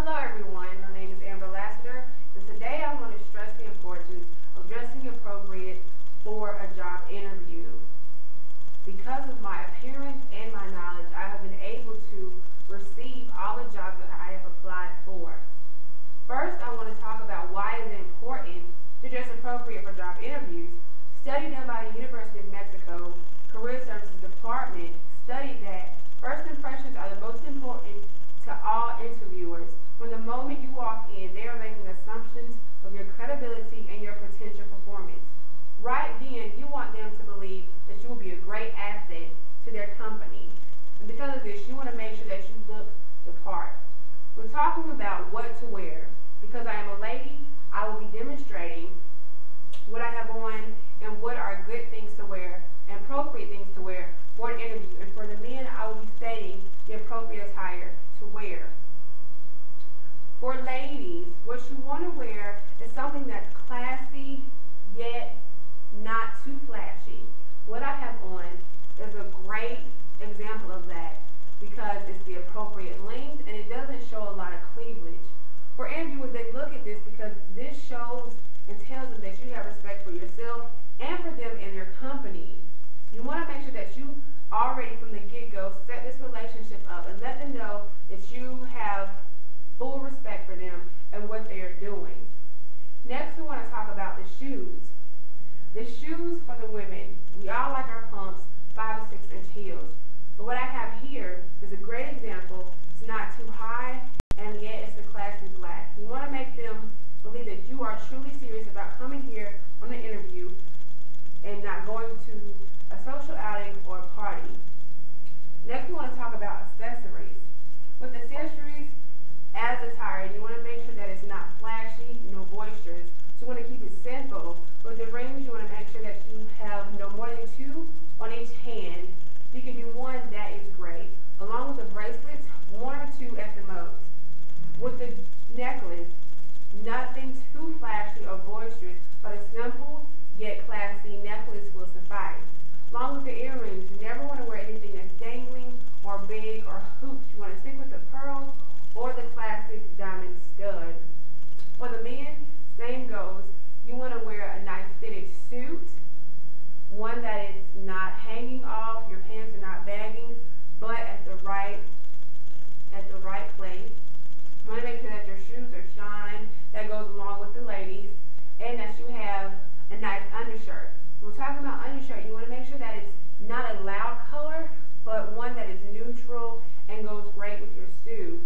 Hello everyone, my name is Amber Lassiter, and today I want to stress the importance of dressing appropriate for a job interview. Because of my appearance and my knowledge, I have been able to receive all the jobs that I have applied for. First, I want to talk about why it is important to dress appropriate for job interviews. Study done by the University of Mexico Career Services Department studied that first impressions are the most important to all interviewers. From the moment you walk in, they are making assumptions of your credibility and your potential performance. Right then, you want them to believe that you will be a great asset to their company. And because of this, you want to make sure that you look the part. We're talking about what to wear. Because I am a lady, I will be demonstrating what I have on and what are good things to wear and appropriate things to wear for an interview. And for the men, I will be stating the appropriate attire to wear. For ladies, what you want to wear is something that's classy, yet not too flashy. What I have on is a great example of that because it's the appropriate length and it doesn't show a lot of cleavage. For interviewers, they look at this because this shows and tells them that you have respect for yourself and for them and their company. You want to make sure that you already from the get-go set this relationship up and let them know that you have full respect for them and what they are doing. Next, we want to talk about the shoes. The shoes for the women, we all like our pumps, 5 or 6 inch heels. But what I have here is a great example. It's not too high, and yet it's a classy black. You want to make them believe that you are truly serious about coming here on an interview and not going to a social outing or a party. Next, we want to talk about accessories. With accessories, as attire, you want to make sure that it's not flashy, no boisterous. So you want to keep it simple. With the rings, you want to make sure that you have no more than 2 on each hand. If you can do 1, that is great. Along with the bracelets, 1 or 2 at the most. With the necklace, nothing too flashy or boisterous, but a simple yet classy necklace will suffice. Along with the earrings, you never want to wear anything that's dangling or big or hoops. You want to stick with the pearls or the classic diamond stud. For the men, same goes. You want to wear a nice fitted suit, one that is not hanging off, your pants are not bagging, but at the right place. You want to make sure that your shoes are shined, that goes along with the ladies, and that you have a nice undershirt. When we're talking about undershirt, you want to make sure that it's not a loud color, but one that is neutral and goes great with your suit.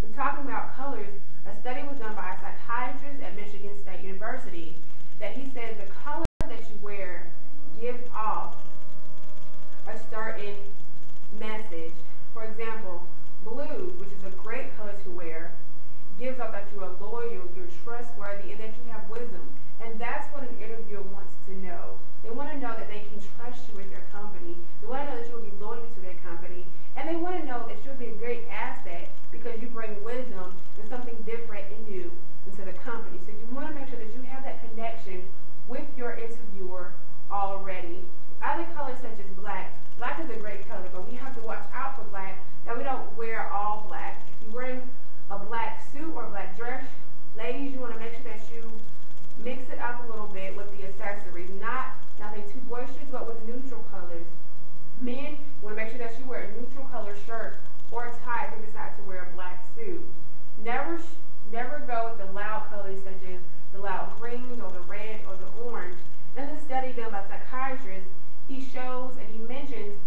We're talking about colors. A study was done by a psychiatrist at Michigan State University that he says the color that you wear gives off a certain message. For example, blue, which is a great color to wear, gives off that you are loyal, you're trustworthy, and that you have wisdom. And that's what an interviewer wants to know. They want to know that they can trust you with their company. They want to know that you'll be loyal to their company. And they want to know that you'll be a great asset because you bring wisdom and something different and new into the company. So you want to make sure that you have that connection with your interviewer already. Other colors such as black. Black is a great color, but we have to watch out for black that we don't wear all black. If you're wearing a black suit or black dress, ladies, you want to make sure that you mix it up a little bit with the accessories. Nothing too boisterous, but with neutral colors. Men, you want to make sure that you wear a neutral color shirt or tie if you decide to wear a black suit. Never go with the loud colors such as the loud greens or the red or the orange. In a study done by psychiatrists, he shows and he mentions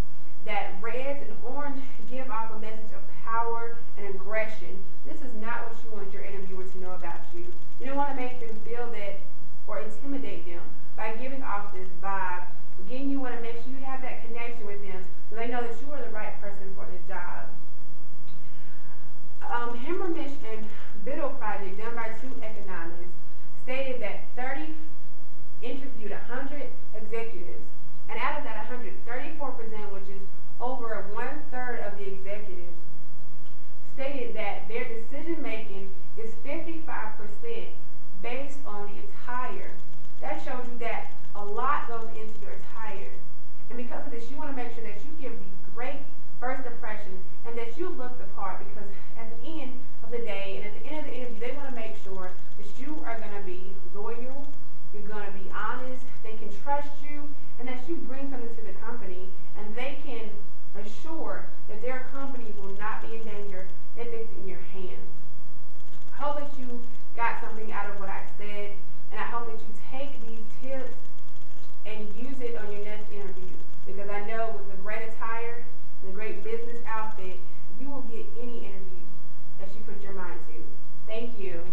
that reds and orange give off a message of power and aggression. This is not what you want your interviewer to know about you. You don't want to make them feel that or intimidate them by giving off this vibe. Again, you want to make sure you have that connection with them so they know that you are the right person for the job. Himmermish and Biddle project done by 2 economists stated that 30 interviewed 100 executives, and out of that 100, 34%, which is over 1/3 of the executives, stated that their decision making is 55% based on the attire. That shows you that a lot goes into your attire. And because of this, you want to make sure that you give the great first impression and that you look the part, because at the end of the day and at the end assure that their company will not be in danger if it's in your hands. I hope that you got something out of what I said, and I hope that you take these tips and use it on your next interview, because I know with the great attire and the great business outfit, you will get any interview that you put your mind to. Thank you.